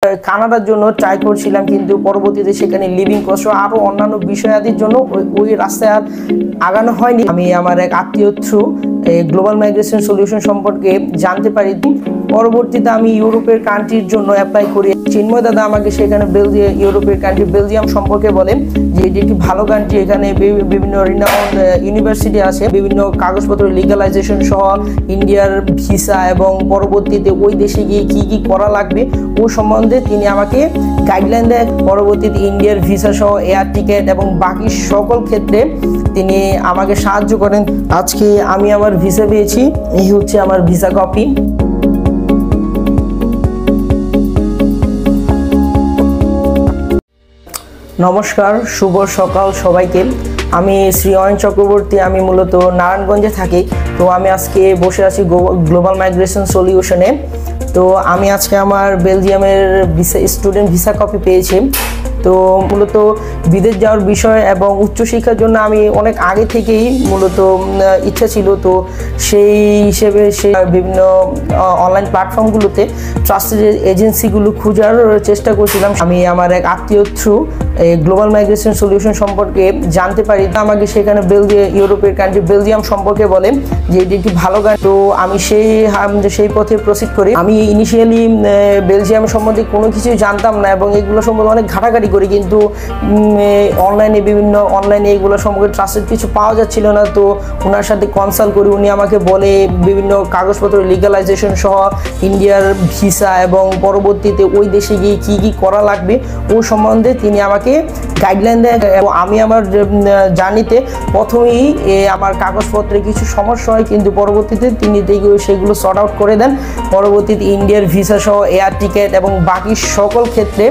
কানাডার জন্য ট্রাই করছিলাম, কিন্তু পরবর্তীতে সেখানে লিভিং কস্ট আরো অন্যান্য বিষয়াদির জন্য ওই রাস্তায় আর আগানো হয়নি। আমি আমার এক আত্মীয় থ্রু গ্লোবাল মাইগ্রেশন সলিউশন সম্পর্কে জানতে পারি। পরবর্তীতে আমি ইউরোপের কান্ট্রির জন্য অ্যাপ্লাই করি। চিন্ময় দাদা আমাকে সেখানে ইউরোপের কান্ট্রি বেলজিয়াম সম্পর্কে বলেন যে এটি একটি ভালো কান্ট্রি, এখানে বিভিন্ন রিনাউন্ড ইউনিভার্সিটি আছে, বিভিন্ন কাগজপত্র লিগালাইজেশন সহ ইন্ডিয়ার ভিসা এবং পরবর্তীতে ওই দেশে গিয়ে কি কি করা লাগবে ও সম্বন্ধে তিনি আমাকে গাইডলাইন দেন। পরবর্তীতে ইন্ডিয়ার ভিসা সহ এয়ার টিকিট এবং বাকি সকল ক্ষেত্রে তিনি আমাকে সাহায্য করেন। আজকে আমি আমার ভিসা পেয়েছি, এই হচ্ছে আমার ভিসা কপি। নমস্কার, শুভ সকাল সবাইকে। আমি শ্রী অয়ন চক্রবর্তী, আমি মূলত নারায়ণগঞ্জে থাকি। তো আমি আজকে বসে আছি গ্লোবাল মাইগ্রেশন সলিউশনে। তো আমি আজকে আমার বেলজিয়ামের স্টুডেন্ট ভিসা কপি পেয়েছি। তো মূলত বিদেশ যাওয়ার বিষয় এবং উচ্চশিক্ষার জন্য আমি অনেক আগে থেকেই মূলত ইচ্ছা ছিল। তো সেই হিসেবে বিভিন্ন অনলাইন প্ল্যাটফর্মগুলোতে ট্রাস্টেড এজেন্সিগুলো খোঁজার চেষ্টা করছিলাম। আমি আমার এক আত্মীয় থ্রু গ্লোবাল মাইগ্রেশন সলিউশন সম্পর্কে জানতে পারি। আমাকে সেখানে ইউরোপের কান্ট্রি বেলজিয়াম সম্পর্কে বলে যে এটি একটি ভালো কান্ট্রি। তো আমি সেই পথে প্রসিড করি। আমি ইনিশিয়ালি বেলজিয়াম সম্বন্ধে কোনো কিছুই জানতাম না এবং এগুলো সম্বন্ধে অনেক ঘাটাঘাটি করি, কিন্তু অনলাইনে এগুলো সম্পর্কে ট্রাস্টেড কিছু পাওয়া যাচ্ছিল না। তো ওনার সাথে কনসাল্ট করি, উনি আমাকে বলে বিভিন্ন কাগজপত্র লিগালাইজেশন সহ ইন্ডিয়ার ভিসা এবং পরবর্তীতে ওই দেশে গিয়ে কি কি করা লাগবে ও সম্বন্ধে তিনি আমাকে গাইডলাইন দেন। এবং আমি আমার জার্নিতে প্রথমেই আমার কাগজপত্রে কিছু সমস্যা হয়, কিন্তু পরবর্তীতে তিনি সেগুলো সর্ট আউট করে দেন। পরবর্তীতে ইন্ডিয়ার ভিসা সহ এয়ার টিকিট এবং বাকি সকল ক্ষেত্রে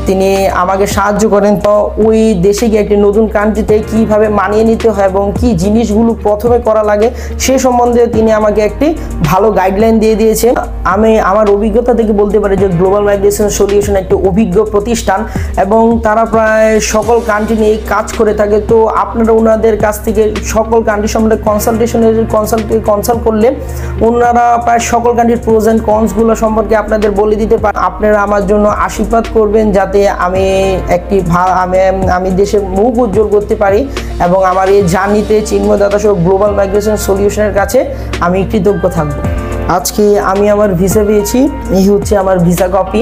তিনি আমাকে সাহায্য করেন। তো ওই দেশে গিয়ে একটি নতুন কান্ট্রিতে কীভাবে মানিয়ে নিতে হয় এবং কি জিনিসগুলো প্রথমে করা লাগে সে সম্বন্ধে তিনি আমাকে একটি ভালো গাইডলাইন দিয়ে দিয়েছেন। আমি আমার অভিজ্ঞতা থেকে বলতে পারি যে গ্লোবাল মাইগ্রেশন সলিউশন একটি অভিজ্ঞ প্রতিষ্ঠান এবং তারা প্রায় সকল কান্ট্রি নিয়ে কাজ করে থাকে। তো আপনারা ওনাদের কাছ থেকে সকল কান্ট্রি সম্বন্ধে কনসাল্ট করলে ওনারা প্রায় সকল কান্ট্রির প্রোজ অ্যান্ড কনসগুলো সম্পর্কে আপনাদের বলে দিতে পারেন। আপনারা আমার জন্য আশীর্বাদ করবেন যাতে আমি দেশের মুখ উজ্জ্বল করতে পারি এবং আমার এই জার্নিতে চিন্ময় দাদা সহ গ্লোবাল মাইগ্রেশন সলিউশনের কাছে আমি কৃতজ্ঞ থাকব। আজকে আমি আমার ভিসা পেয়েছি, এই হচ্ছে আমার ভিসা কপি।